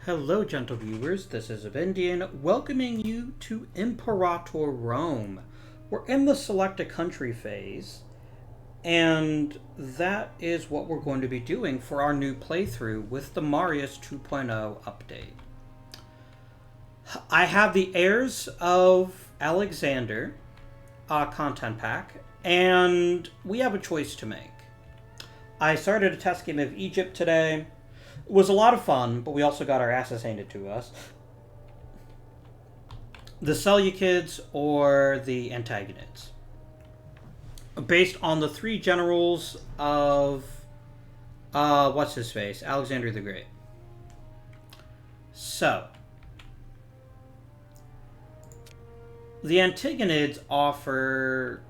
Hello, gentle viewers. This is Avindian, welcoming you to Imperator Rome. We're in the select a country phase, and that is what we're going to be doing for our new playthrough with the Marius 2.0 update. I have the Heirs of Alexander content pack, and we have a choice to make. I started a test game of Egypt today. It was a lot of fun, but we also got our asses handed to us. The Seleucids or the Antagonids. Based on the three generals of what's his face? Alexander the Great. So the Antigonids offer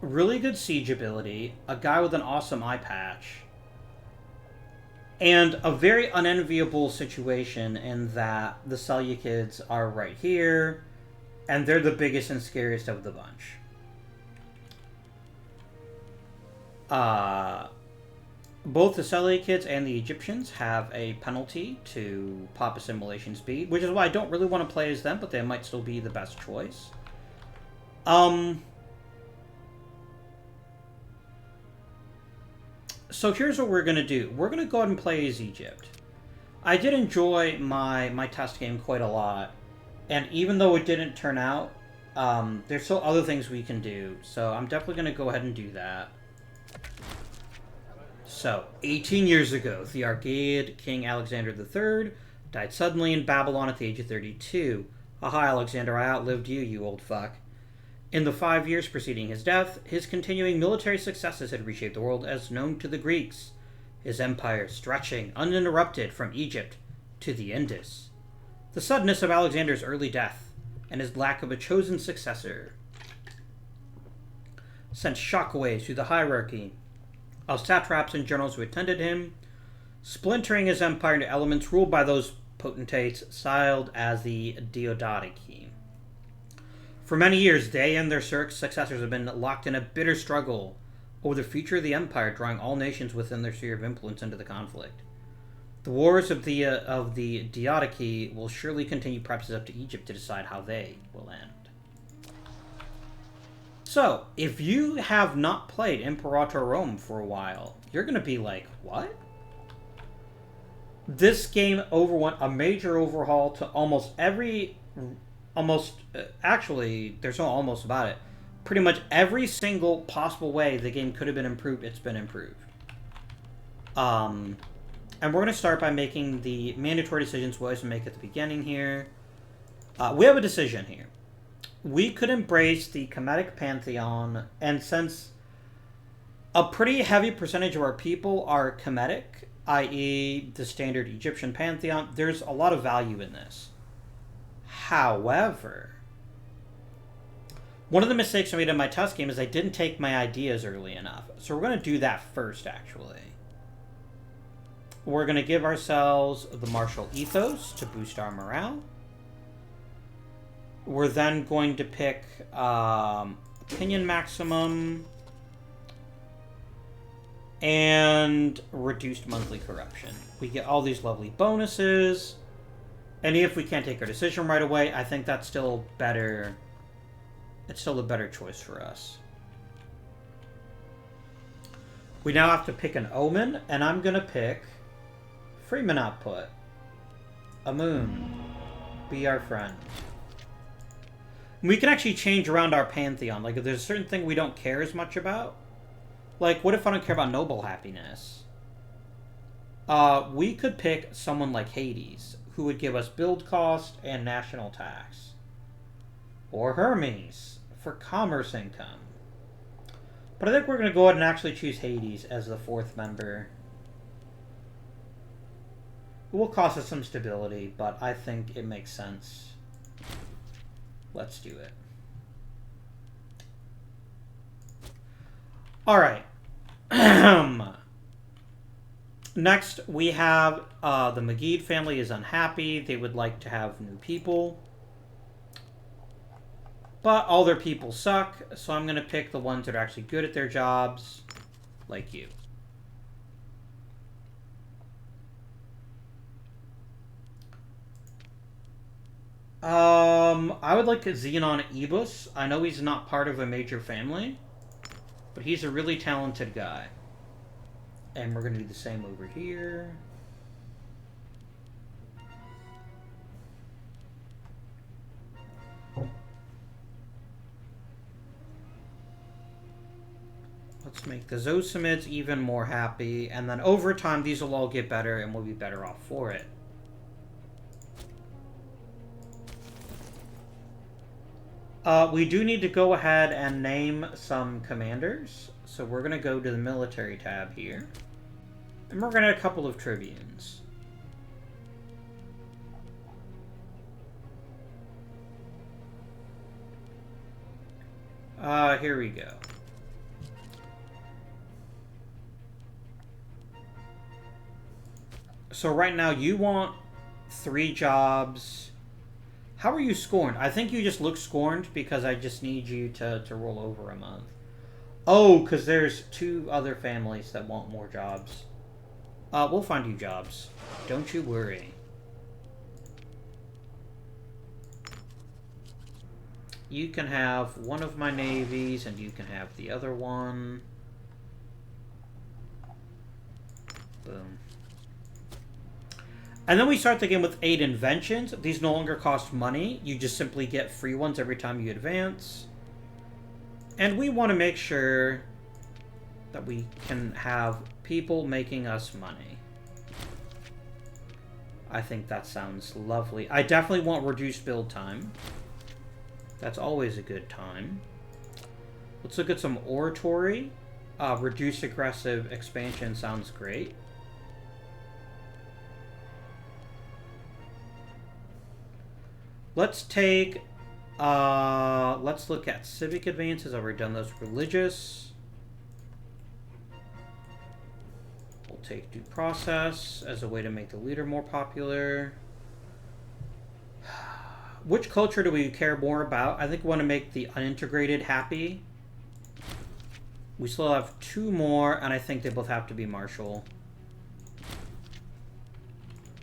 really good siege ability, a guy with an awesome eye patch, and a very unenviable situation in that the Seleucids are right here, and they're the biggest and scariest of the bunch. Both the Seleucids and the Egyptians have a penalty to pop assimilation speed, which is why I don't really want to play as them, but they might still be the best choice. So here's what we're going to do. We're going to go ahead and play as Egypt. I did enjoy my test game quite a lot. And even though it didn't turn out, there's still other things we can do. So I'm definitely going to go ahead and do that. So, 18 years ago, the Argead King Alexander III died suddenly in Babylon at the age of 32. Aha, Alexander, I outlived you, you old fuck. In the 5 years preceding his death, his continuing military successes had reshaped the world as known to the Greeks, his empire stretching uninterrupted from Egypt to the Indus. The suddenness of Alexander's early death and his lack of a chosen successor sent shockwaves through the hierarchy of satraps and generals who attended him, splintering his empire into elements ruled by those potentates styled as the Diadochi. For many years, they and their successors have been locked in a bitter struggle over the future of the empire, drawing all nations within their sphere of influence into the conflict. The wars of the Diadochi will surely continue. Perhaps it's up to Egypt to decide how they will end. So, if you have not played Imperator Rome for a while, you're going to be like, what? This game overwent a major overhaul to actually, there's no almost about it. Pretty much every single possible way the game could have been improved, it's been improved. And we're going to start by making the mandatory decisions we always make at the beginning here. We have a decision here. We could embrace the Kinetic Pantheon, and since a pretty heavy percentage of our people are Kemetic, i.e. the standard Egyptian Pantheon, there's a lot of value in this. However, one of the mistakes I made in my test game is I didn't take my ideas early enough. So we're going to do that first, actually. We're going to give ourselves the martial ethos to boost our morale. We're then going to pick opinion maximum and reduced monthly corruption. We get all these lovely bonuses. And if we can't take our decision right away, I think that's still better. It's still a better choice for us. We now have to pick an omen, and I'm going to pick Freeman output. A moon. Be our friend. We can actually change around our pantheon. Like, if there's a certain thing we don't care as much about, like, what if I don't care about noble happiness? We could pick someone like Hades, who would give us build cost and national tax. Or Hermes, for commerce income. But I think we're going to go ahead and actually choose Hades as the fourth member. It will cost us some stability, but I think it makes sense. Let's do it. Alright. Next, we have the Mageed family is unhappy. They would like to have new people. But all their people suck, so I'm going to pick the ones that are actually good at their jobs, like you. I would like Xenon Ebus. I know he's not part of a major family, but he's a really talented guy. And we're going to do the same over here. Let's make the Zosimids even more happy, and then over time these will all get better and we'll be better off for it. We do need to go ahead and name some commanders. So we're going to go to the military tab here. And we're going to add a couple of tribunes. Here we go. So right now you want 3 jobs. How are you scorned? I think you just look scorned because I just need you to roll over a month. Oh, because there's 2 other families that want more jobs. We'll find you jobs. Don't you worry. You can have one of my navies and you can have the other one. Boom. And then we start the game with 8 inventions. These no longer cost money. You just simply get free ones every time you advance. And we want to make sure that we can have people making us money. I think that sounds lovely. I definitely want reduced build time. That's always a good time. Let's look at some oratory. Reduced aggressive expansion sounds great. Let's take, let's look at civic advances. I've already done those. Religious. We'll take due process as a way to make the leader more popular. Which culture do we care more about? I think we want to make the unintegrated happy. We still have 2 more, and I think they both have to be martial.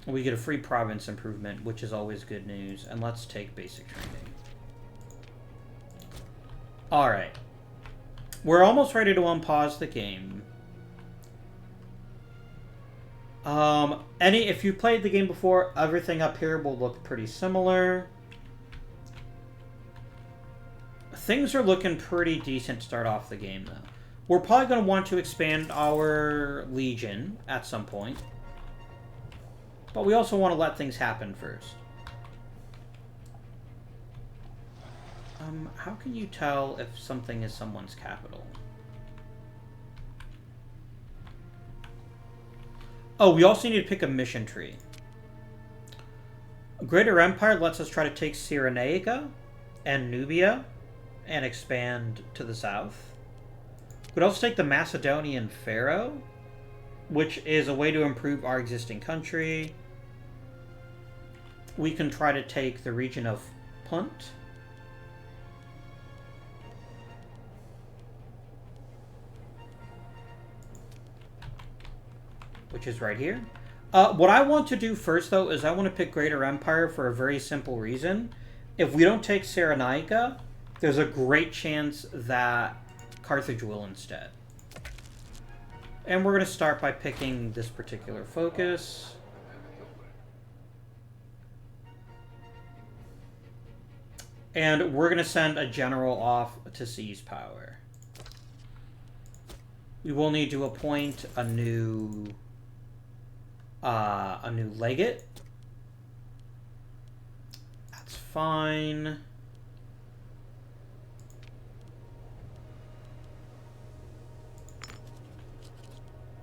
We get a free province improvement, which is always good news. And let's take basic training. Alright. We're almost ready to unpause the game. If you played the game before, everything up here will look pretty similar. Things are looking pretty decent to start off the game, though. We're probably going to want to expand our legion at some point. But we also want to let things happen first. How can you tell if something is someone's capital? Oh, we also need to pick a mission tree. Greater Empire lets us try to take Cyrenaica and Nubia and expand to the south. We'd also take the Macedonian Pharaoh, which is a way to improve our existing country. We can try to take the region of Punt. Which is right here. What I want to do first, though, is I want to pick Greater Empire for a very simple reason. If we don't take Cyrenaica, there's a great chance that Carthage will instead. And we're going to start by picking this particular focus. And we're going to send a general off to seize power. We will need to appoint a new legate. That's fine.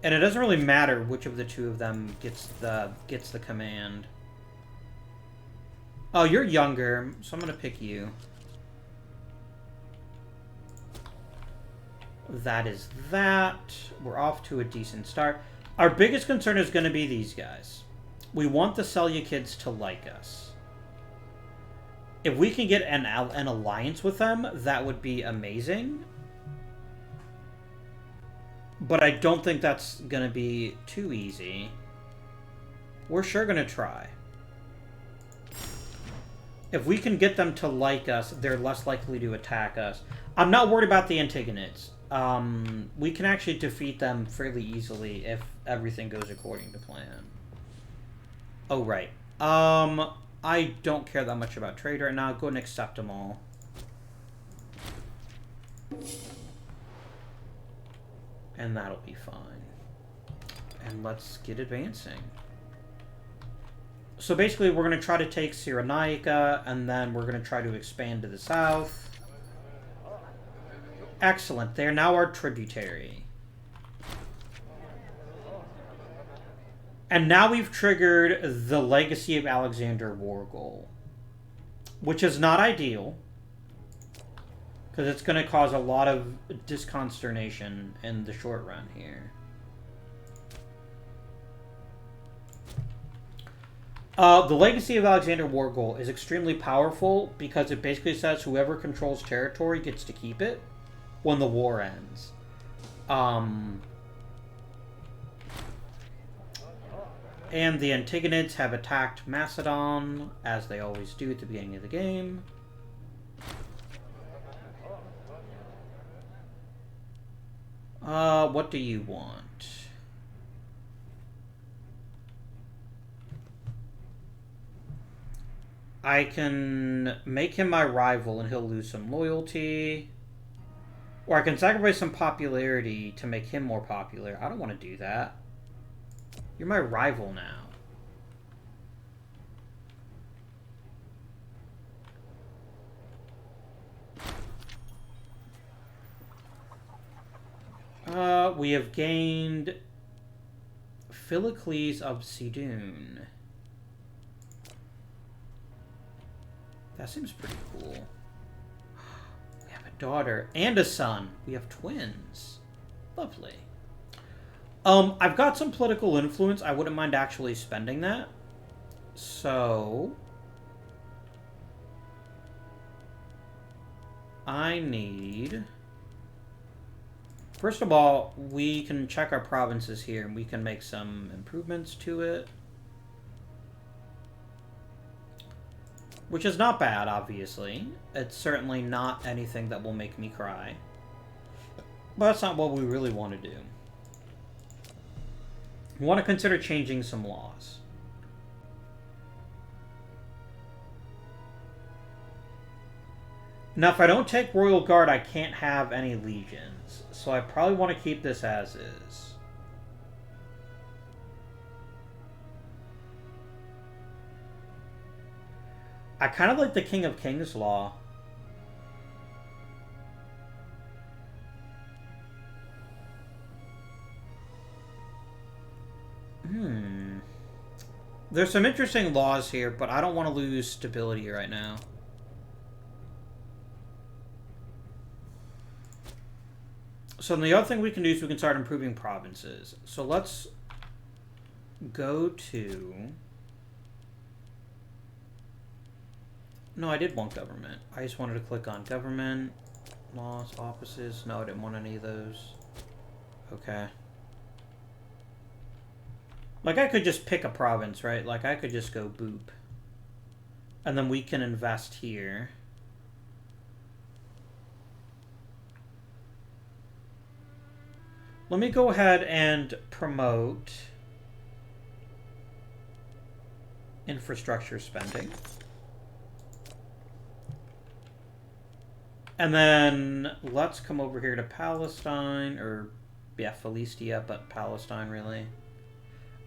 And it doesn't really matter which of the 2 of them gets the command. Oh, you're younger, so I'm going to pick you. That is that. We're off to a decent start. Our biggest concern is going to be these guys. We want the Seleucids to like us. If we can get an alliance with them, that would be amazing. But I don't think that's going to be too easy. We're sure going to try. If we can get them to like us, they're less likely to attack us. I'm not worried about the Antigonids. We can actually defeat them fairly easily if everything goes according to plan. Oh, right. I don't care that much about trade right now. Go and accept them all. And that'll be fine. And let's get advancing. So basically, we're going to try to take Cyrenaica, and then we're going to try to expand to the south. Excellent. They're now our tributary. And now we've triggered the Legacy of Alexander war goal. Which is not ideal. Because it's going to cause a lot of disconsternation in the short run here. The Legacy of Alexander war goal is extremely powerful because it basically says whoever controls territory gets to keep it when the war ends. And the Antigonids have attacked Macedon, as they always do at the beginning of the game. What do you want? I can make him my rival and he'll lose some loyalty. Or I can sacrifice some popularity to make him more popular. I don't want to do that. You're my rival now. We have gained Philocles of Sidon. That seems pretty cool. We have a daughter and a son. We have twins. Lovely. I've got some political influence. I wouldn't mind actually spending that. So I need... First of all, we can check our provinces here and we can make some improvements to it. Which is not bad, obviously. It's certainly not anything that will make me cry. But that's not what we really want to do. We want to consider changing some laws. Now, if I don't take Royal Guard, I can't have any legions. So I probably want to keep this as is. I kind of like the King of Kings law. There's some interesting laws here, but I don't want to lose stability right now. So the other thing we can do is we can start improving provinces. So let's go to... No, I did want government. I just wanted to click on government, laws, offices. No, I didn't want any of those. Okay. Like, I could just pick a province, right? Like, I could just go boop. And then we can invest here. Let me go ahead and promote infrastructure spending. And then let's come over here to Palestine, or yeah, Philistia, but Palestine really.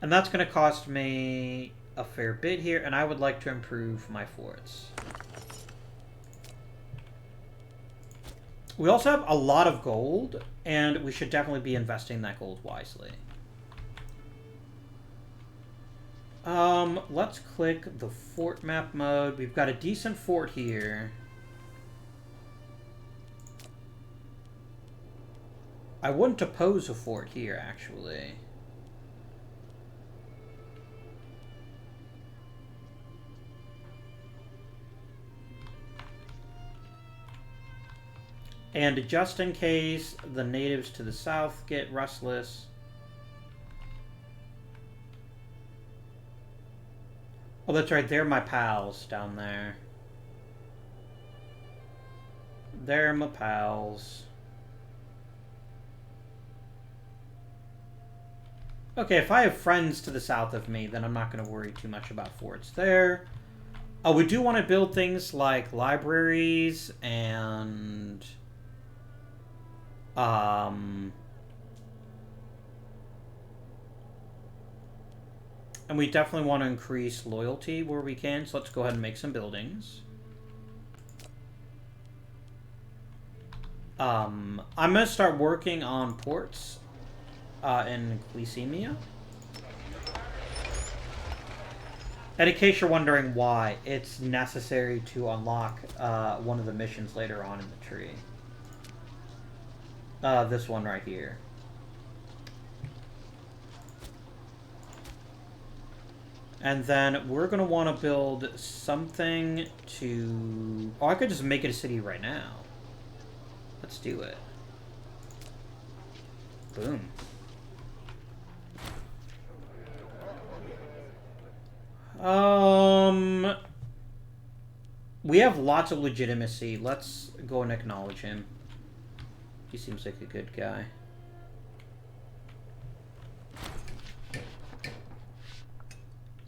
And that's going to cost me a fair bit here, and I would like to improve my forts. We also have a lot of gold, and we should definitely be investing that gold wisely. Let's click the fort map mode. We've got a decent fort here. I wouldn't oppose a fort here, actually. And just in case the natives to the south get restless... Oh, that's right, they're my pals down there. They're my pals. Okay, if I have friends to the south of me, then I'm not going to worry too much about forts there. Oh, we do want to build things like libraries and... and we definitely want to increase loyalty where we can, so let's go ahead and make some buildings. I'm going to start working on ports in Glycemia. And in case you're wondering why, it's necessary to unlock one of the missions later on in the tree. This one right here. And then we're going to want to build something to... Oh, I could just make it a city right now. Let's do it. Boom. We have lots of legitimacy. Let's go and acknowledge him. He seems like a good guy.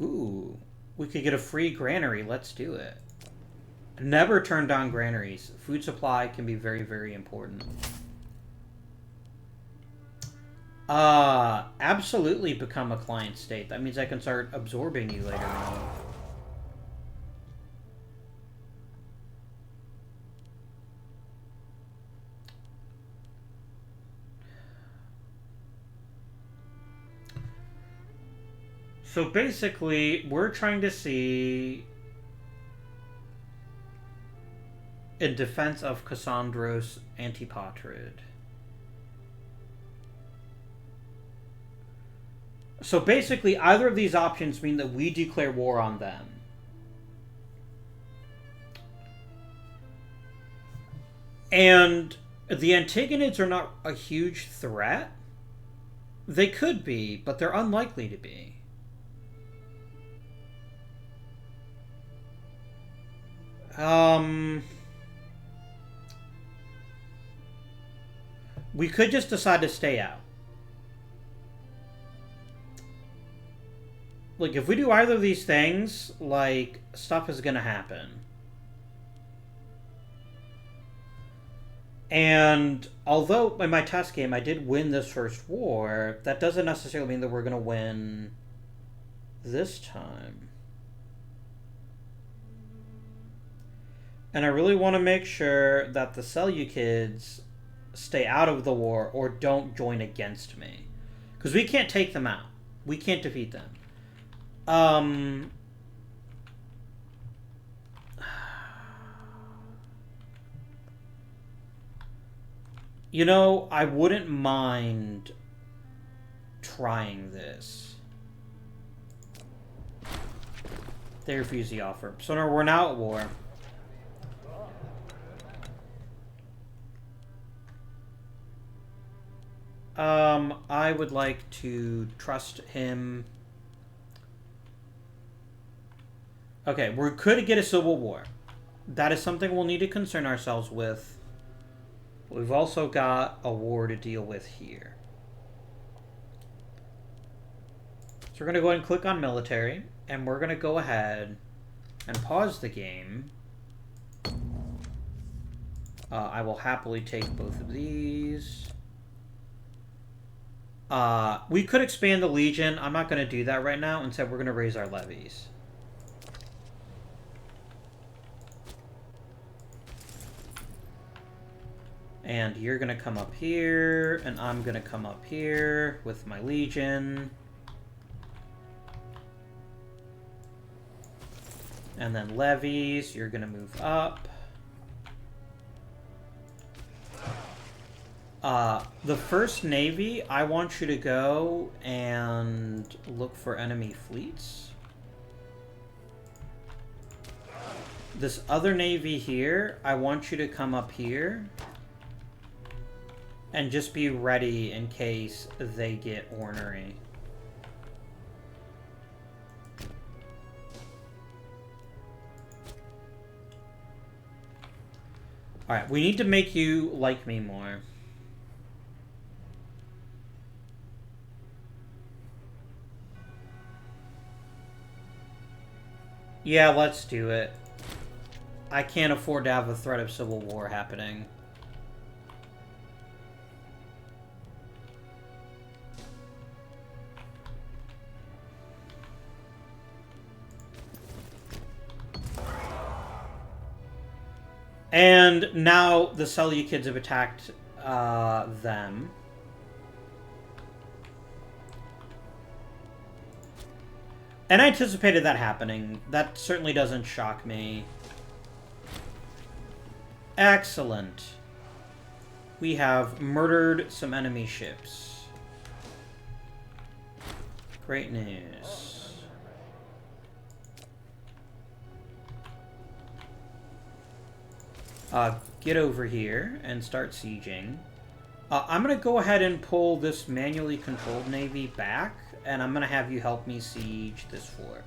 Ooh, we could get a free granary. Let's do it. Never turn down granaries. Food supply can be very, very important. Absolutely become a client state. That means I can start absorbing you later on. So basically, we're trying to see, in defense of Cassandros Antipatrid. So basically, either of these options mean that we declare war on them. And the Antigonids are not a huge threat. They could be, but they're unlikely to be. We could just decide to stay out. Like, if we do either of these things, like, stuff is gonna happen. And although in my test game I did win this first war, that doesn't necessarily mean that we're gonna win this time. And I really want to make sure that the Seleucids stay out of the war or don't join against me. Because we can't take them out. We can't defeat them. You know, I wouldn't mind trying this. They refuse the offer. So no, we're now at war. I would like to trust him. Okay, we could get a civil war. That is something we'll need to concern ourselves with. We've also got a war to deal with here. So we're going to go ahead and click on military, and we're going to go ahead and pause the game. I will happily take both of these. We could expand the Legion. I'm not going to do that right now. Instead, we're going to raise our levies. And you're going to come up here, and I'm going to come up here with my Legion. And then levies, you're going to move up. The first Navy, I want you to go and look for enemy fleets. This other Navy here, I want you to come up here and just be ready in case they get ornery. Alright, we need to make you like me more. Yeah, let's do it. I can't afford to have a threat of civil war happening. And now the Seleucids have attacked them. And I anticipated that happening. That certainly doesn't shock me. Excellent. We have murdered some enemy ships. Great news. Get over here and start sieging. I'm going to go ahead and pull this manually controlled navy back, and I'm going to have you help me siege this fort.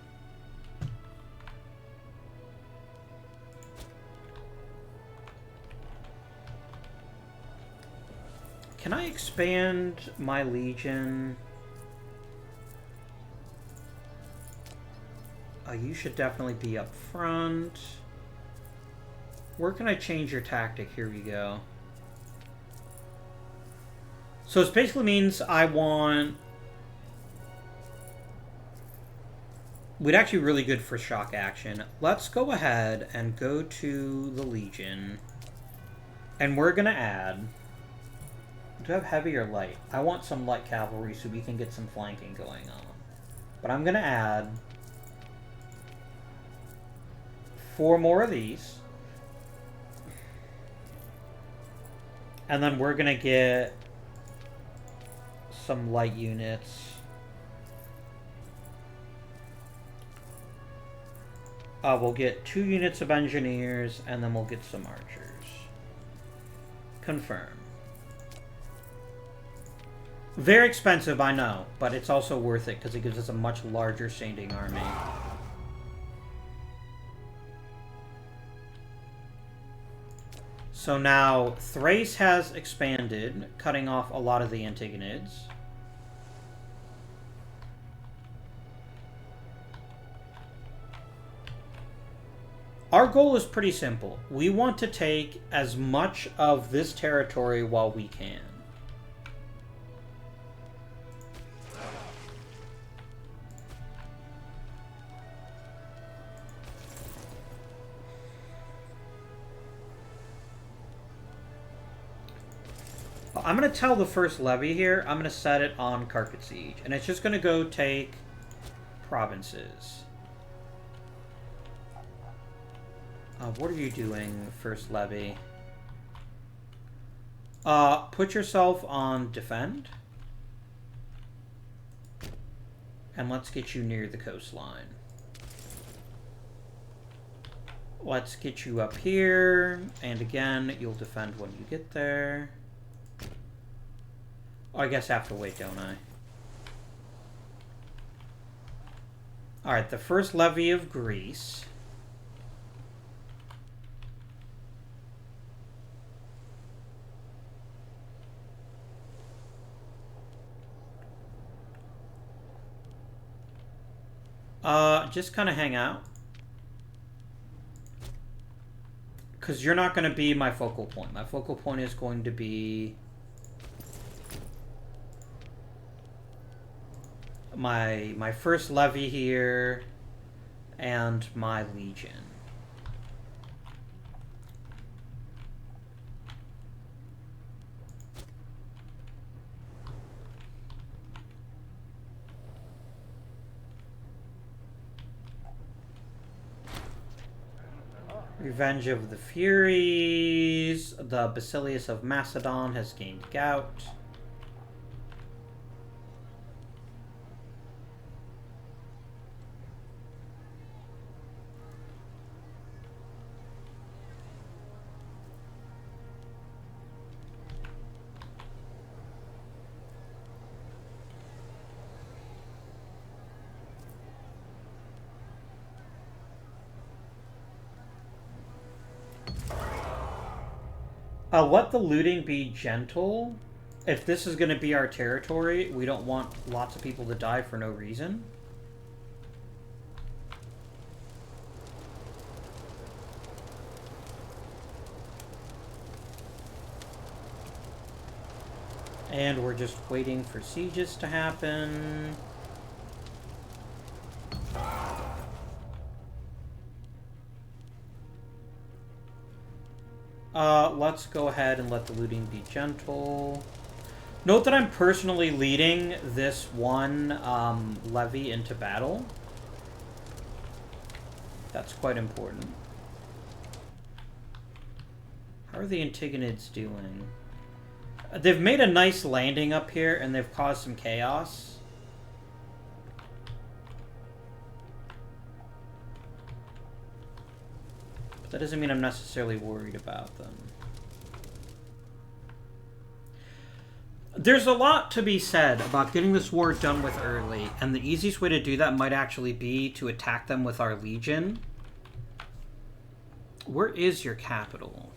Can I expand my legion? You should definitely be up front. Where can I change your tactic? Here we go. So it basically means I want... We'd actually be really good for shock action. Let's go ahead and go to the Legion. And we're going to add... Do I have heavy or light? I want some light cavalry so we can get some flanking going on. But I'm going to add 4 more of these. And then we're going to get some light units. We'll get 2 units of engineers, and then we'll get some archers. Confirm. Very expensive, I know, but it's also worth it because it gives us a much larger standing army. So now Thrace has expanded, cutting off a lot of the Antigonids. Our goal is pretty simple. We want to take as much of this territory while we can. I'm going to tell the first levy here, I'm going to set it on Carpet Siege. And it's just going to go take provinces. What are you doing, first levy? Put yourself on defend. And let's get you near the coastline. Let's get you up here. And again, you'll defend when you get there. Oh, I guess I have to wait, don't I? Alright, the first levy of Greece. Just kind of hang out. Because you're not going to be my focal point. My focal point is going to be... my first levy here and my legion. Revenge of the Furies. The Basilius of Macedon has gained gout. Let the looting be gentle. If this is going to be our territory, we don't want lots of people to die for no reason. And we're just waiting for sieges to happen. Let's go ahead and let the looting be gentle. Note that I'm personally leading this one levy into battle. That's quite important. How are the Antigonids doing? They've made a nice landing up here, and they've caused some chaos. But that doesn't mean I'm necessarily worried about them. There's a lot to be said about getting this war done with early, and the easiest way to do that might actually be to attack them with our legion. Where is your capital?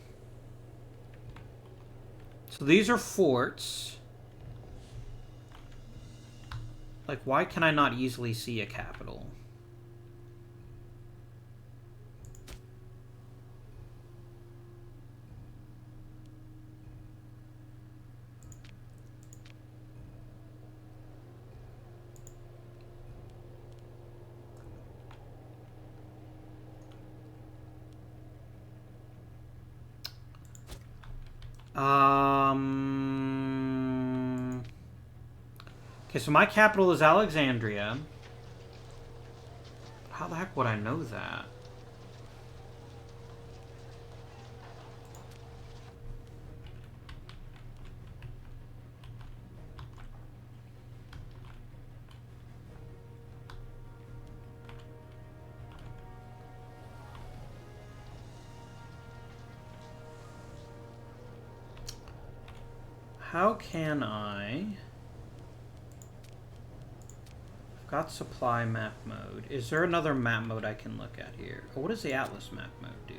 So these are forts. Like, why can I not easily see a capital? Okay, so my capital is Alexandria. How the heck would I know that? How can I... I've got supply map mode. Is there another map mode I can look at here? Oh, what does the Atlas map mode do?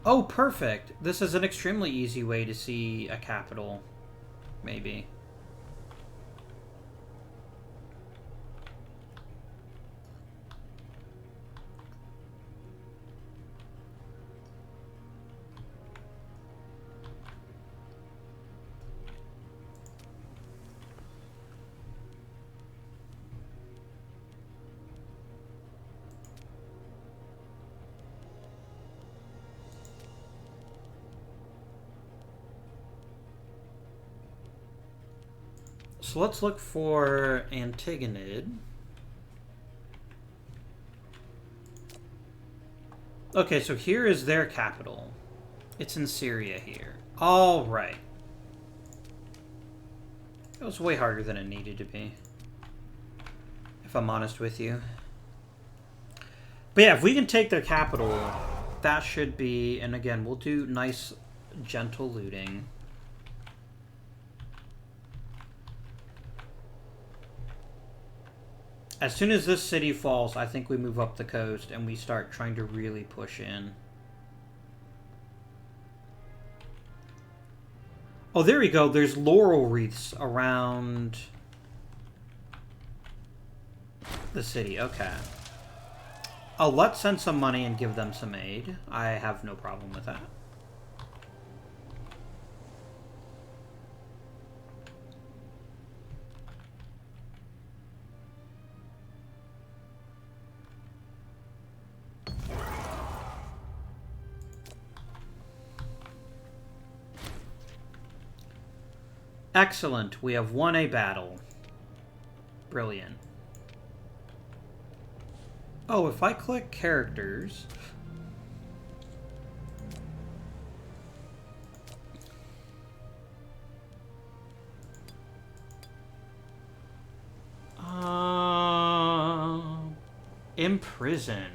Oh, perfect! This is an extremely easy way to see a capital. Maybe. So let's look for Antigonid. Okay, so here is their capital. It's in Syria here. All right. It was way harder than it needed to be, if I'm honest with you. But yeah, if we can take their capital, that should be... And again, we'll do nice, gentle looting. As soon as this city falls, I think we move up the coast and we start trying to really push in. Oh, there we go. There's laurel wreaths around the city. Okay. Oh, let's send some money and give them some aid. I have no problem with that. Excellent. We have won a battle. Brilliant. Oh, if I click characters... Imprisoned.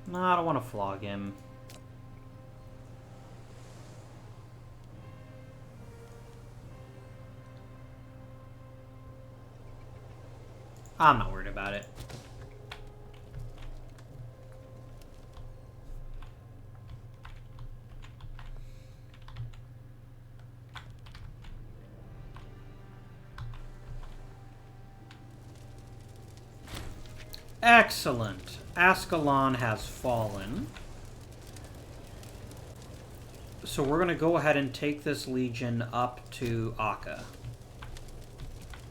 No, I don't want to flog him. I'm not worried about it. Excellent. Ascalon has fallen. So we're going to go ahead and take this legion up to Akka.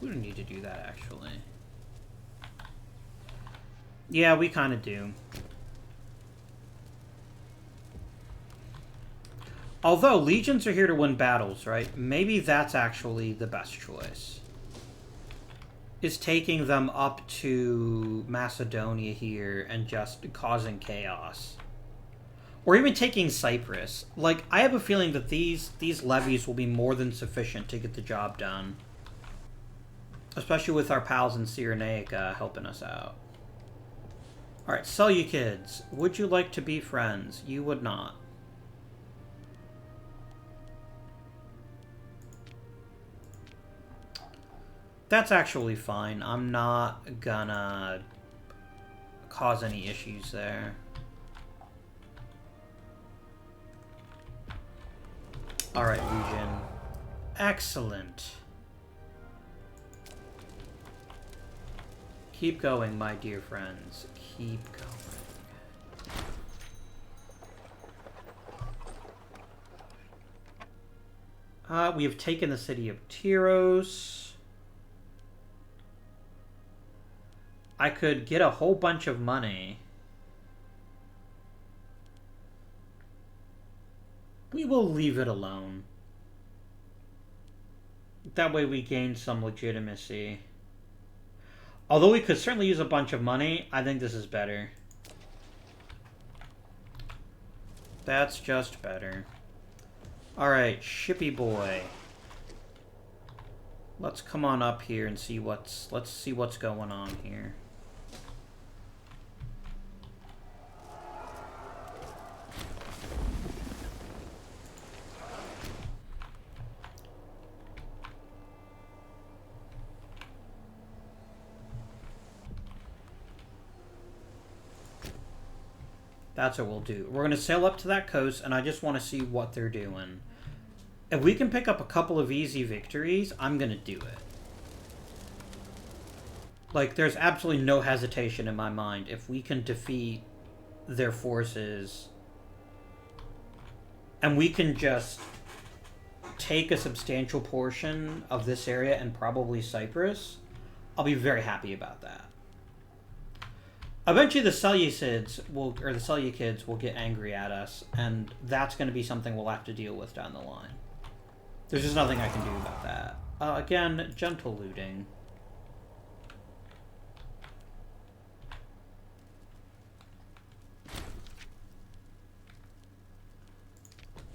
We don't need to do that, actually. Yeah, we kind of do. Although, legions are here to win battles, right? Maybe that's actually the best choice. Is taking them up to Macedonia here and just causing chaos. Or even taking Cyprus. Like, I have a feeling that these levies will be more than sufficient to get the job done. Especially with our pals in Cyrenaica helping us out. Alright, Seleucids, would you like to be friends? You would not. That's actually fine. I'm not gonna cause any issues there. Alright, Legion. Excellent. Keep going, my dear friends. Keep going. We have taken the city of Tyros. I could get a whole bunch of money. We will leave it alone. That way we gain some legitimacy. Although we could certainly use a bunch of money, I think this is better. That's just better. Alright, Shippy boy. Let's come on up here and see let's see what's going on here. That's what we'll do. We're going to sail up to that coast, and I just want to see what they're doing. If we can pick up a couple of easy victories, I'm going to do it. Like, there's absolutely no hesitation in my mind. If we can defeat their forces, and we can just take a substantial portion of this area and probably Cyprus, I'll be very happy about that. Eventually the Seleucids will get angry at us, and that's going to be something we'll have to deal with down the line. There's just nothing I can do about that. Again, gentle looting.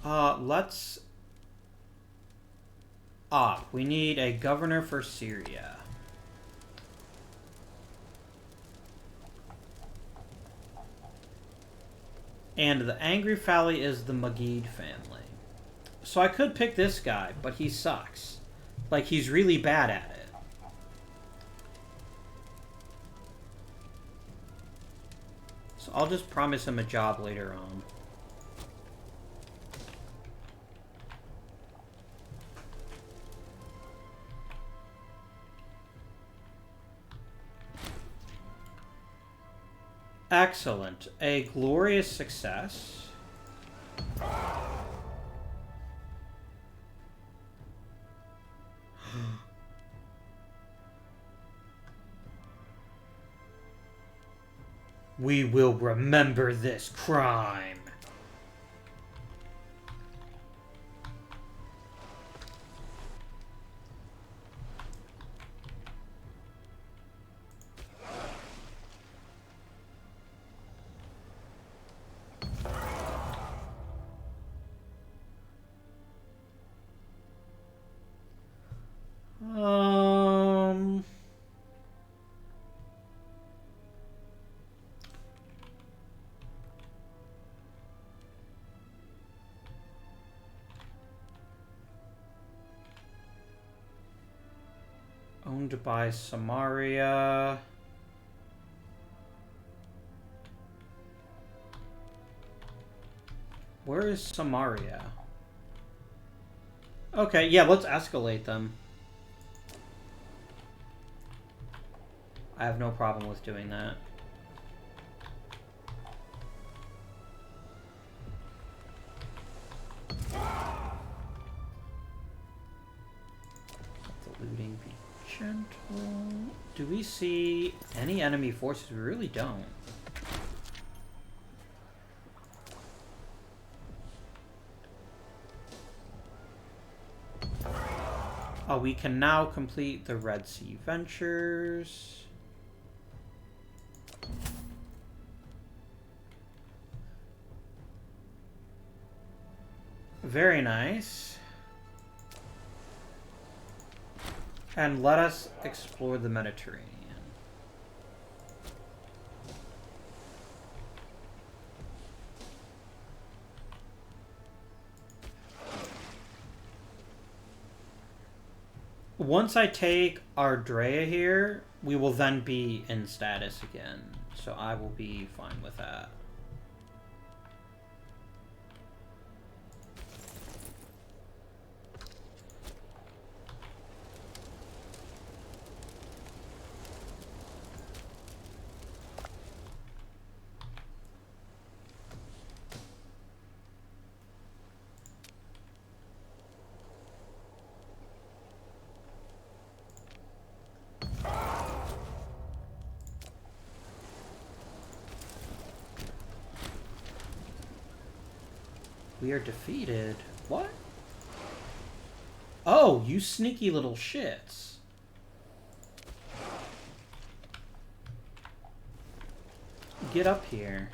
Let's... we need a governor for Syria. And the angry Family is the Mageed family. So I could pick this guy, but he sucks. Like, he's really bad at it. So I'll just promise him a job later on. Excellent. A glorious success. We will remember this crime. owned by Samaria. Where is Samaria? Okay, yeah, let's escalate them. I have no problem with doing that. The looting be gentle. Do we see any enemy forces? We really don't. Oh, we can now complete the Red Sea Ventures. Very nice. And let us explore the Mediterranean. Once I take Ardrea here, we will then be in status again. So I will be fine with that. We are defeated. What? Oh, you sneaky little shits. Get up here.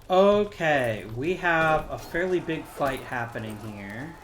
Okay, we have a fairly big fight happening here.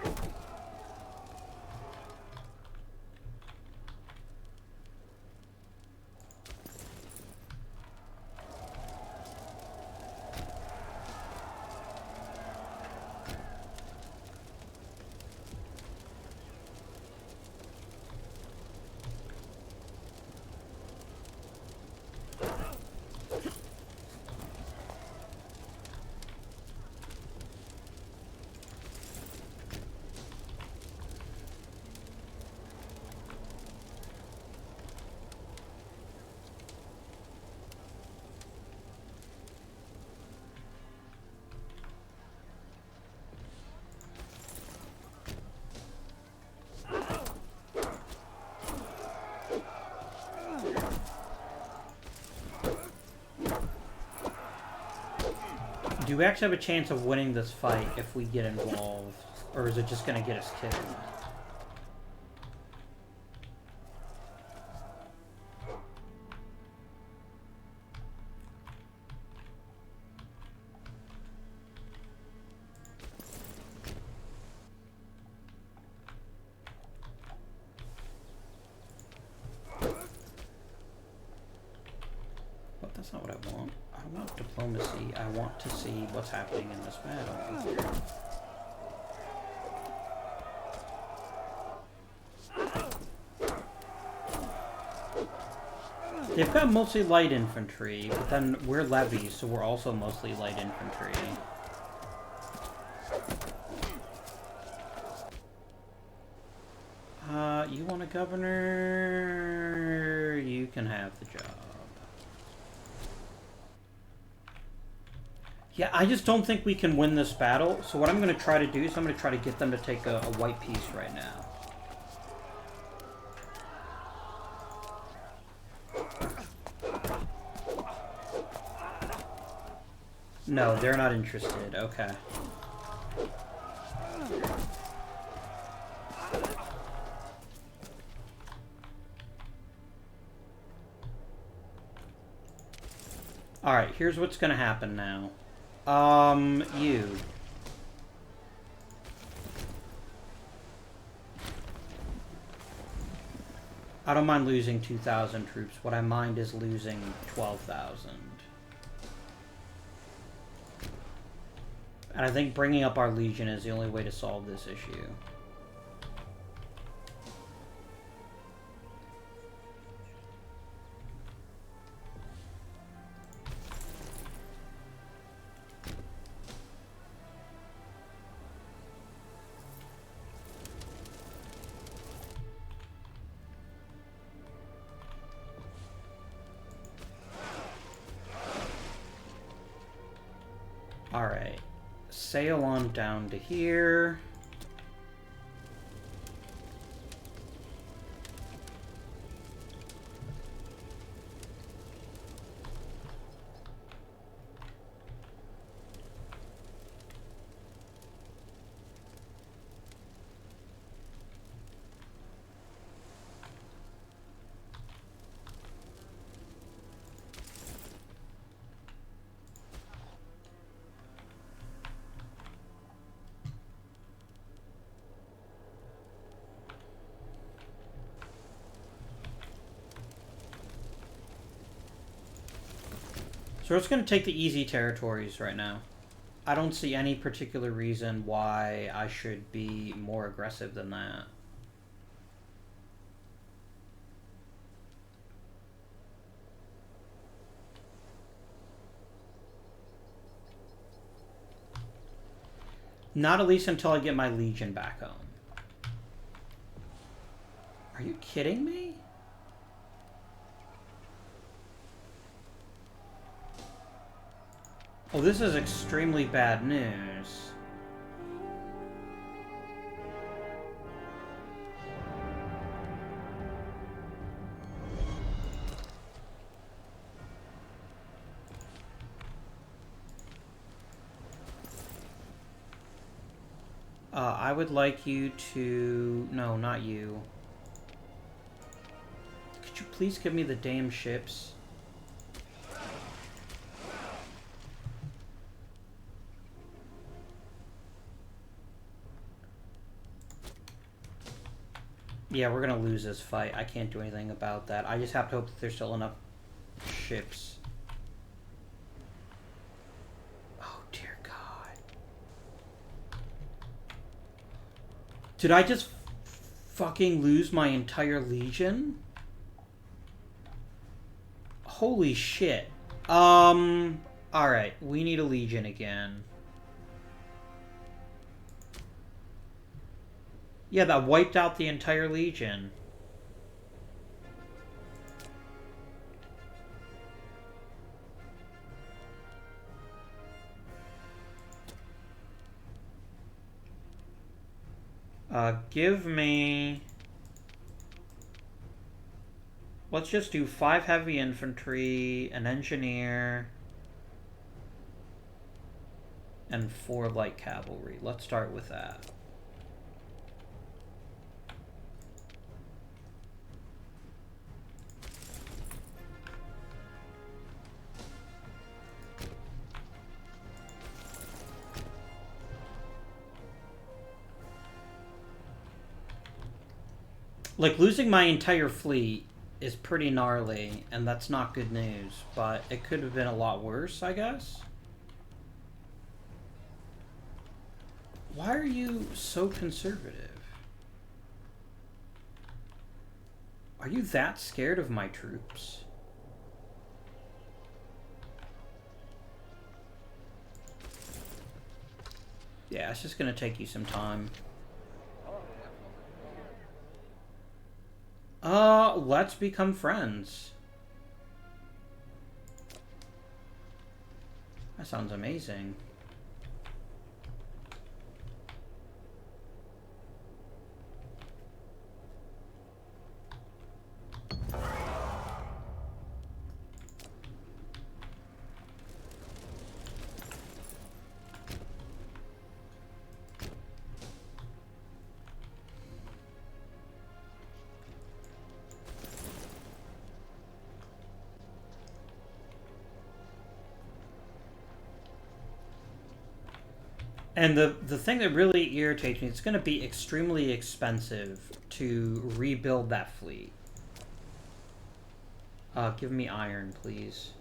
Do we actually have a chance of winning this fight if we get involved? Or is it just going to get us killed? But that's not what I want. I want diplomacy. I want to see what's happening in this battle. They've got mostly light infantry, but then we're levies, so we're also mostly light infantry. You want a governor? You can have the job. Yeah, I just don't think we can win this battle, so what I'm going to try to do is I'm going to try to get them to take a white piece right now. No, they're not interested. Okay. Alright, here's what's going to happen now. You. I don't mind losing 2,000 troops. What I mind is losing 12,000. And I think bringing up our legion is the only way to solve this issue. Alright. Sail on down to here. So we're just going to take the easy territories right now. I don't see any particular reason why I should be more aggressive than that. Not at least until I get my legion back home. Are you kidding me? Oh, this is extremely bad news. I would like you to... No, not you. Could you please give me the damn ships? Yeah, we're gonna lose this fight. I can't do anything about that. I just have to hope that there's still enough ships. Oh, dear God. Did I just fucking lose my entire legion? Holy shit. Alright. We need a legion again. Yeah, that wiped out the entire legion. Give me... Let's just do 5 heavy infantry, an engineer, and 4 light cavalry. Let's start with that. Like, losing my entire fleet is pretty gnarly, and that's not good news, but it could have been a lot worse, I guess. Why are you so conservative? Are you that scared of my troops? Yeah, it's just gonna take you some time. Let's become friends. That sounds amazing. And the thing that really irritates me, it's going to be extremely expensive to rebuild that fleet. Give me iron, please.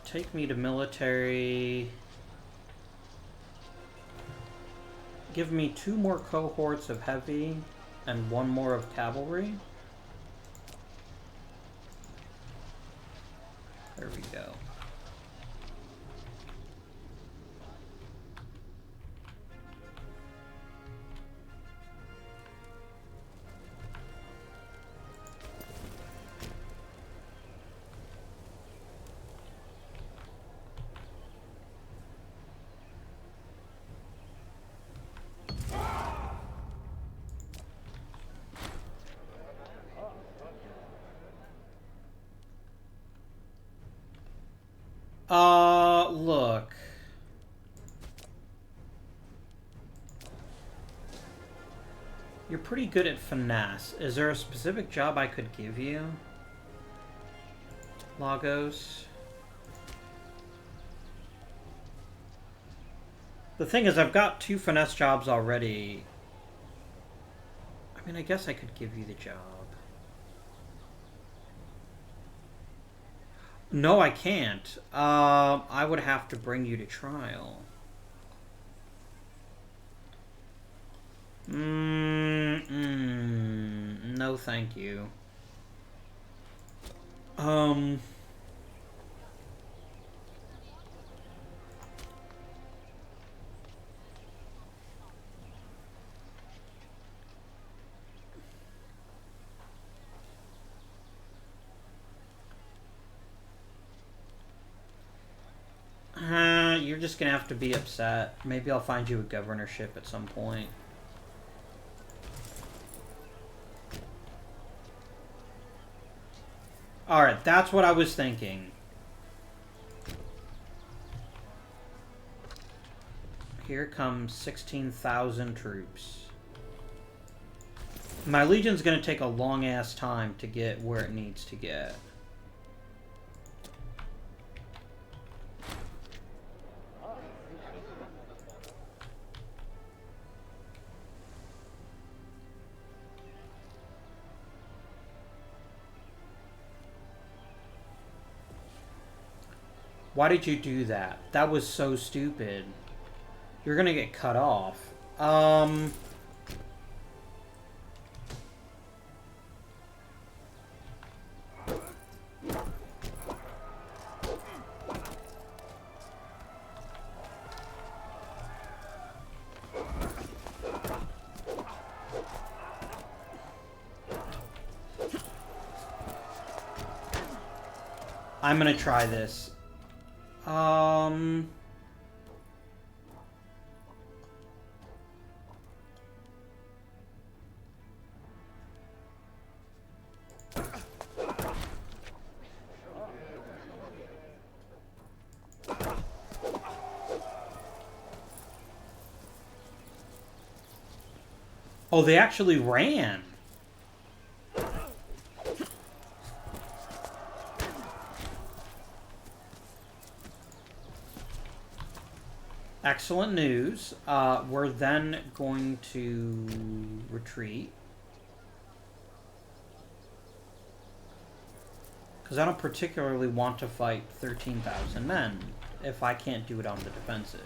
Take me to military. Give me 2 more cohorts of heavy and 1 more of cavalry. There we go. Look. You're pretty good at finesse. Is there a specific job I could give you? Lagos. The thing is, I've got 2 finesse jobs already. I mean, I guess I could give you the job. No, I can't. I would have to bring you to trial. No, thank you. You're just gonna have to be upset. Maybe I'll find you a governorship at some point. Alright, that's what I was thinking. Here comes 16,000 troops. My legion's gonna take a long-ass time to get where it needs to get. Why did you do that? That was so stupid. You're gonna get cut off. I'm gonna try this. Oh, they actually ran. Excellent news. We're then going to retreat. Because I don't particularly want to fight 13,000 men if I can't do it on the defensive.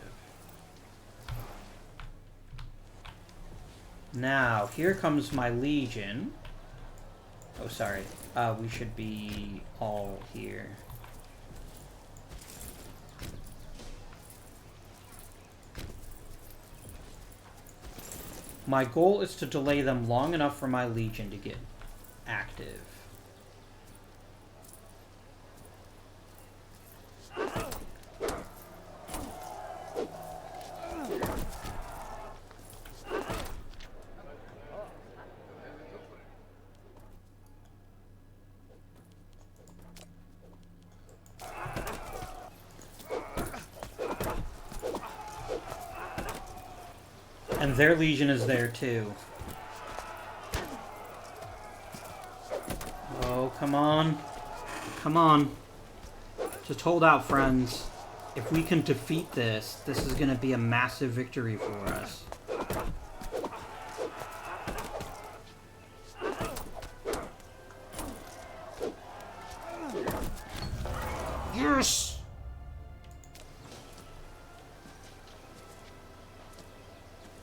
Now, here comes my legion. Oh, sorry. We should be all here. My goal is to delay them long enough for my legion to get active. Their legion is there too. Oh, come on. Come on. Just hold out, friends. If we can defeat this, this is going to be a massive victory for us. Yes!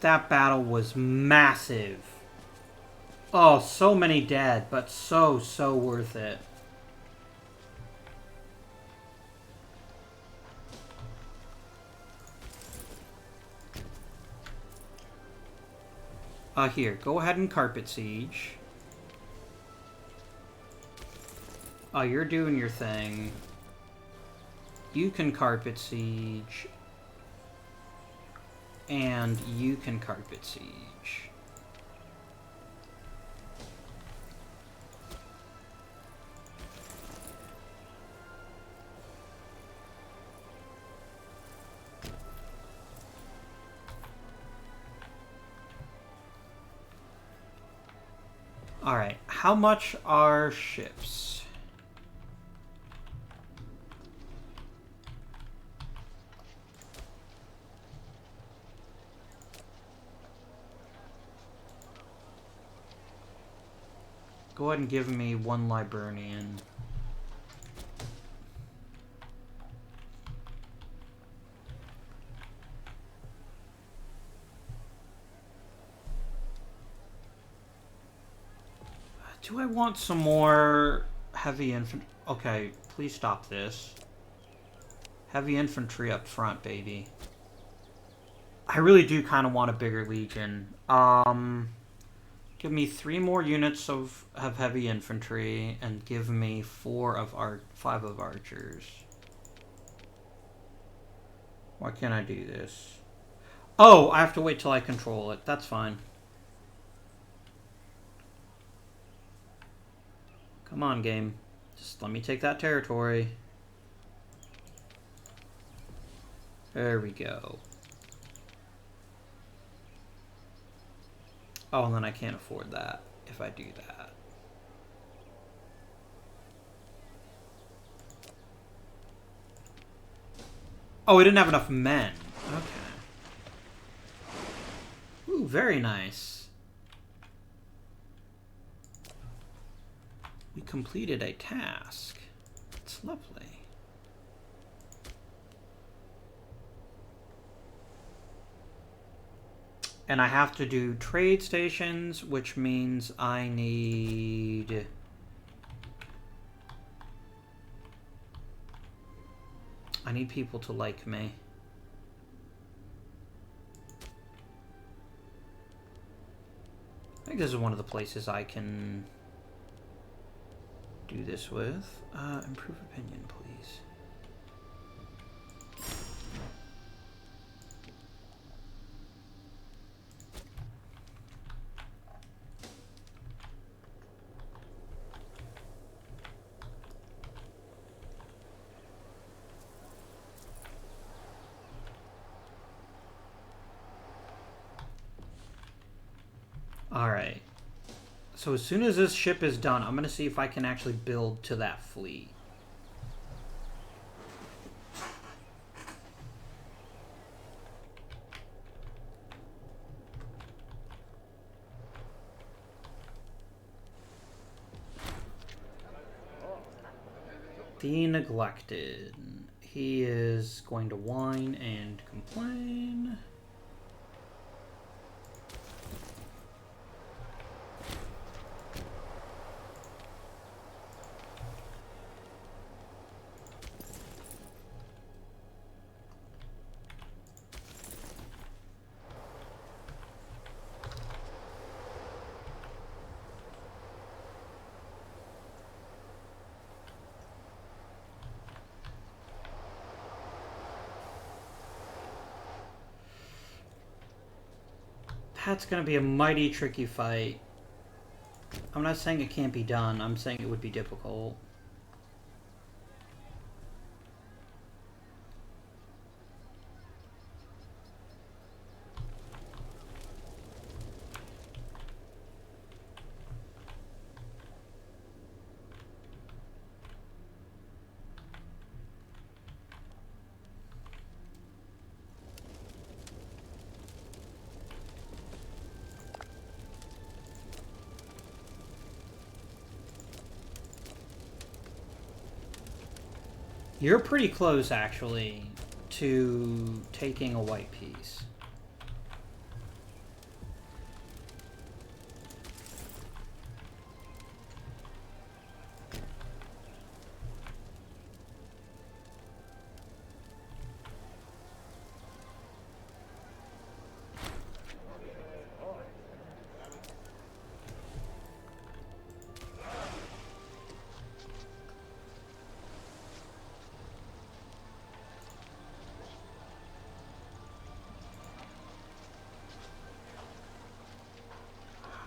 That battle was massive. Oh, so many dead, but so worth it. Here, go ahead and carpet siege. You're doing your thing. You can carpet siege. And you can carpet siege. Alright, how much are ships? Go ahead and give me one librarian. Do I want some more heavy infantry? Okay, please stop this. Heavy infantry up front, baby. I really do kind of want a bigger legion. Give me 3 more units of heavy infantry, and give me 5 of archers. Why can't I do this? Oh, I have to wait till I control it. That's fine. Come on, game. Just let me take that territory. There we go. Oh, and then I can't afford that if I do that. Oh, we didn't have enough men. Okay. Ooh, very nice. We completed a task. It's lovely. And I have to do trade stations, which means I need... people to like me. I think this is one of the places I can do this with. Improve opinion, please. Alright. So as soon as this ship is done, I'm going to see if I can actually build to that fleet. The Neglected. He is going to whine and complain. That's going to be a mighty tricky fight. I'm not saying it can't be done. I'm saying it would be difficult. You're pretty close, actually, to taking a white piece.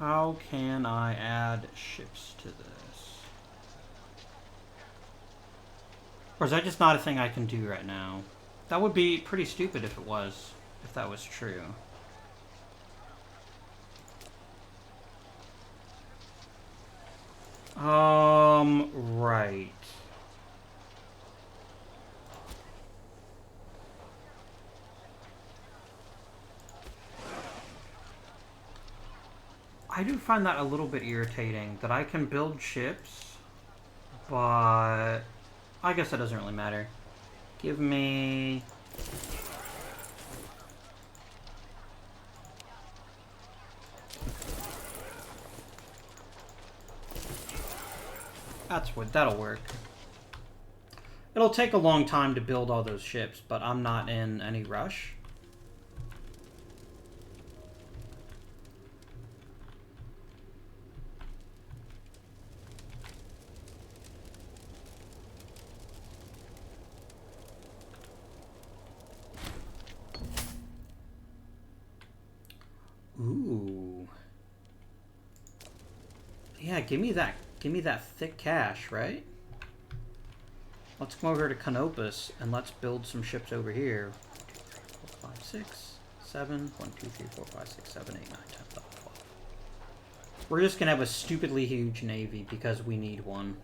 How can I add ships to this? Or is that just not a thing I can do right now? That would be pretty stupid if it was, if that was true. Right. I do find that a little bit irritating, that I can build ships, but I guess that doesn't really matter. Give me... that'll work. It'll take a long time to build all those ships, but I'm not in any rush. Ooh. Yeah, give me that thick cash, right? Let's come over to Canopus and let's build some ships over here. 4, 5, 6, 7, 1, 2, 3, 4, 5, 6, 7, 8, 9, 10, 11, 12. We're just gonna have a stupidly huge navy because we need one.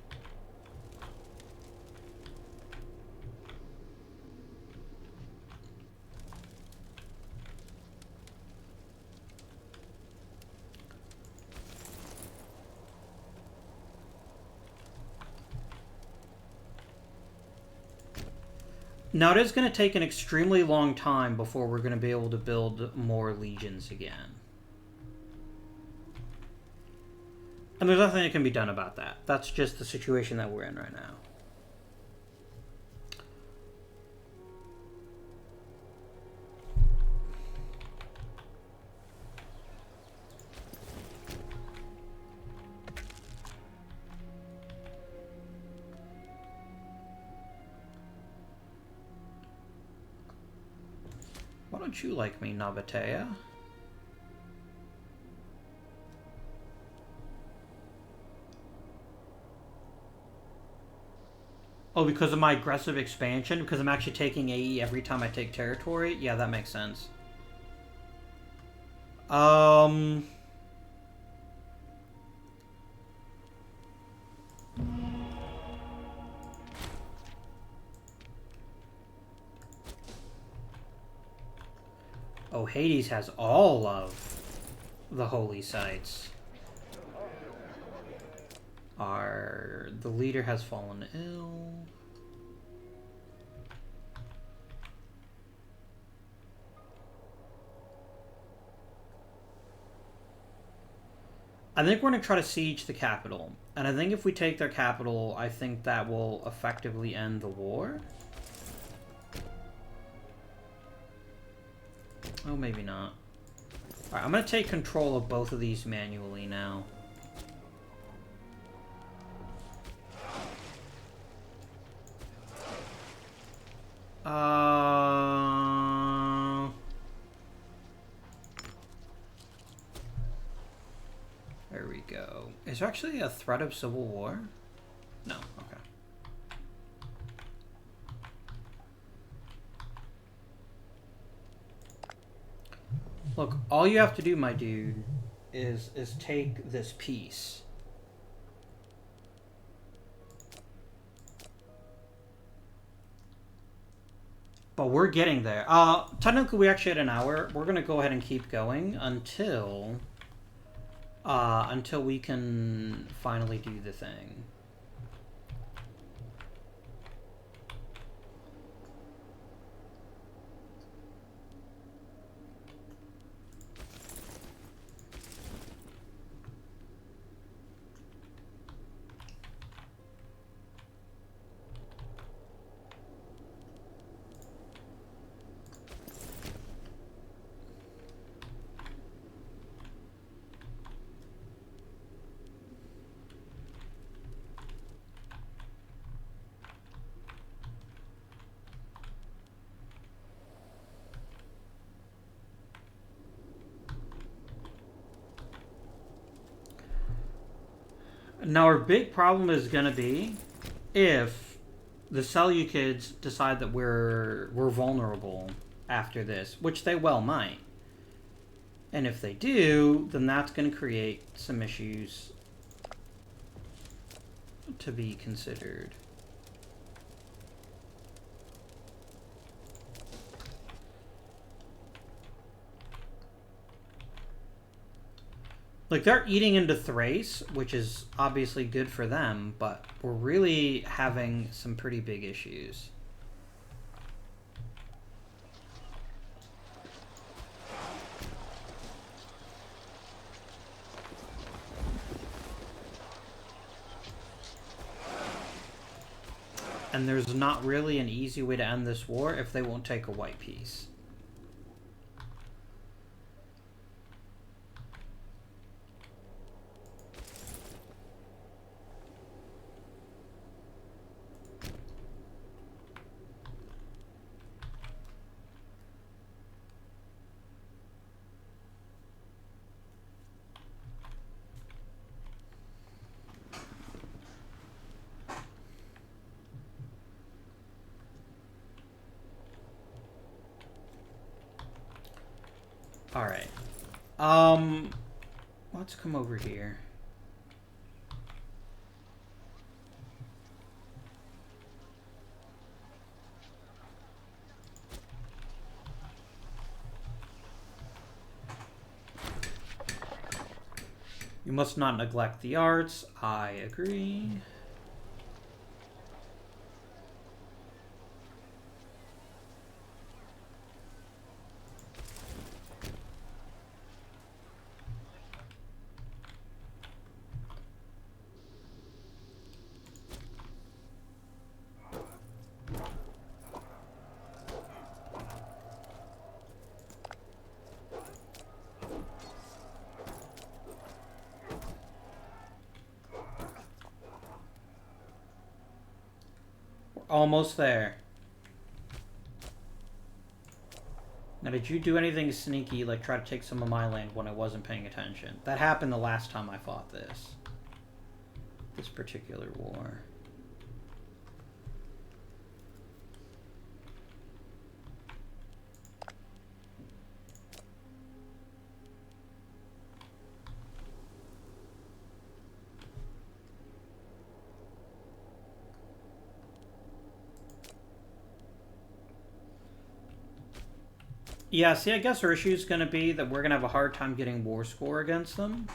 Now, it is going to take an extremely long time before we're going to be able to build more legions again. And there's nothing that can be done about that. That's just the situation that we're in right now. Why don't you like me, Navatea? Oh, because of my aggressive expansion? Because I'm actually taking AE every time I take territory? Yeah, that makes sense. Oh, Hades has all of the holy sites. The leader has fallen ill. I think we're going to try to siege the capital. And I think if we take their capital, I think that will effectively end the war. Oh, maybe not. Alright, I'm going to take control of both of these manually now. There we go. Is there actually a threat of civil war? No, okay. Look, all you have to do, my dude, is take this piece. But we're getting there. Technically, we actually had an hour. We're gonna go ahead and keep going until we can finally do the thing. Now our big problem is gonna be if the Seleucids decide that we're vulnerable after this, which they well might. And if they do, then that's going to create some issues to be considered. Like, they're eating into Thrace, which is obviously good for them, but we're really having some pretty big issues. And there's not really an easy way to end this war if they won't take a white piece. Alright. Let's come over here. You must not neglect the arts. I agree. Almost there. Now, did you do anything sneaky, like try to take some of my land when I wasn't paying attention? That happened the last time I fought this particular war. Yeah, see, I guess our issue is going to be that we're going to have a hard time getting war score against them.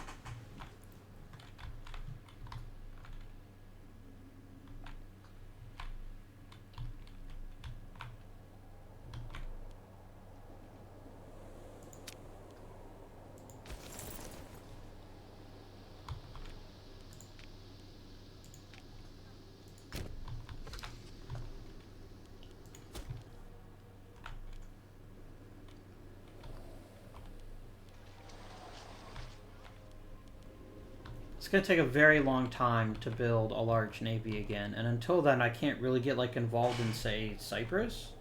It's going to take a very long time to build a large navy again, and until then I can't really get like involved in, say, Cyprus.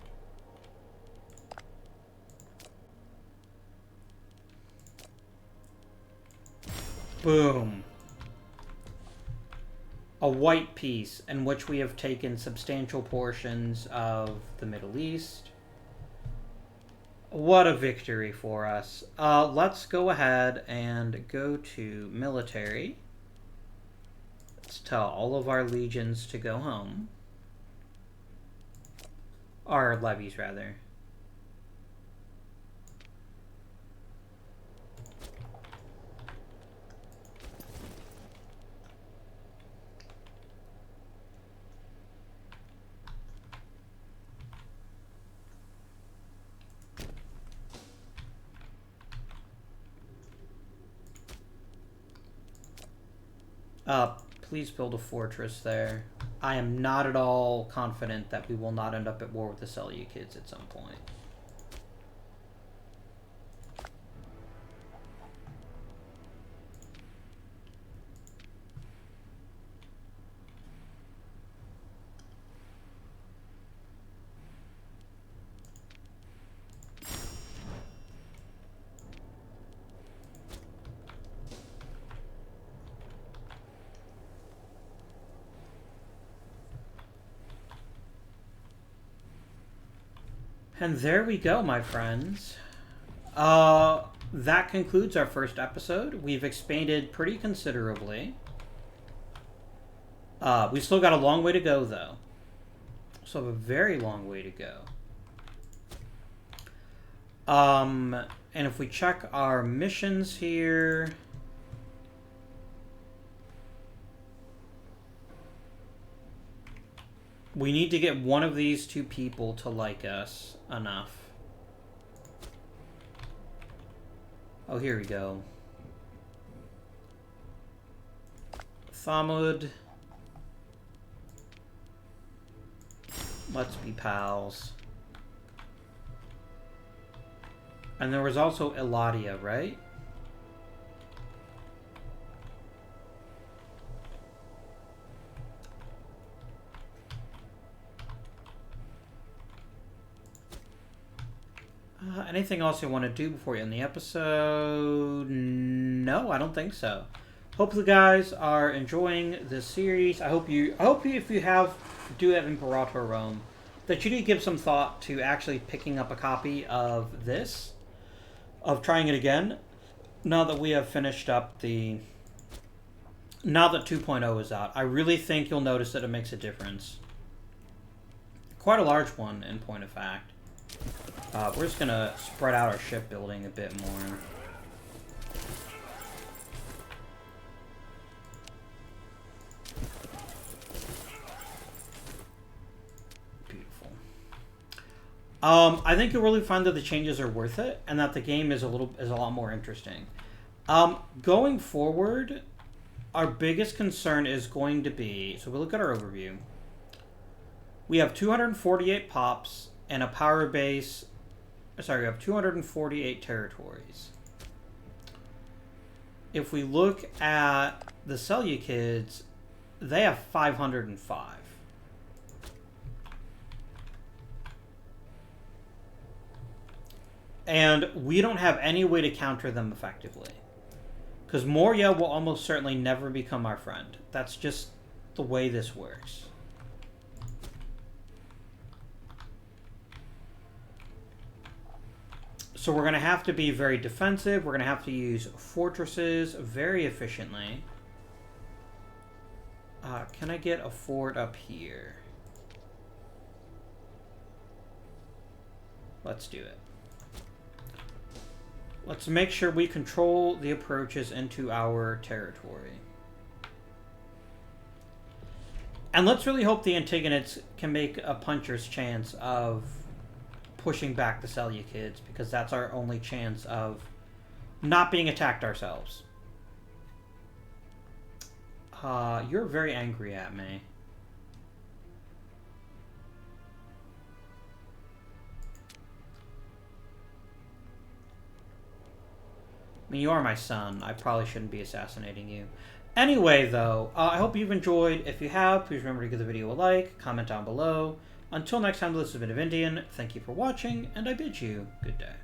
Boom. A white piece in which we have taken substantial portions of the Middle East. What a victory for us. Let's go ahead and go to military. Let's tell all of our legions to go home. Our levies, rather. Please build a fortress there. I am not at all confident that we will not end up at war with the Seleucids at some point. And there we go, my friends. That concludes our first episode. We've expanded pretty considerably. We still got a long way to go, though. So a very long way to go. And if we check our missions here... We need to get one of these two people to like us enough. Oh, here we go. Ptolemid. Let's be pals. And there was also Eladia, right? Anything else you want to do before you end the episode? No, I don't think so. Hopefully, you guys are enjoying this series. I hope you, if you do have Imperator Rome, that you do give some thought to actually picking up a copy of this, of trying it again. Now that we have finished up now that 2.0 is out, I really think you'll notice that it makes a difference. Quite a large one, in point of fact. We're just going to spread out our shipbuilding a bit more. Beautiful. I think you'll really find that the changes are worth it, and that the game is a lot more interesting. Going forward, our biggest concern is going to be, so we look at our overview. We have 248 pops and a power base. Sorry, we have 248 territories. If we look at the Seleucids, they have 505. And we don't have any way to counter them effectively. Because Moria will almost certainly never become our friend. That's just the way this works. So we're going to have to be very defensive. We're going to have to use fortresses very efficiently. Can I get a fort up here? Let's do it. Let's make sure we control the approaches into our territory. And let's really hope the Antigonids can make a puncher's chance of pushing back the Seleucids, because that's our only chance of not being attacked ourselves. You're very angry at me. I mean, you are my son. I probably shouldn't be assassinating you. Anyway, though, I hope you've enjoyed. If you have, please remember to give the video a like, comment down below. Until next time, this has been Indian. Thank you for watching, and I bid you good day.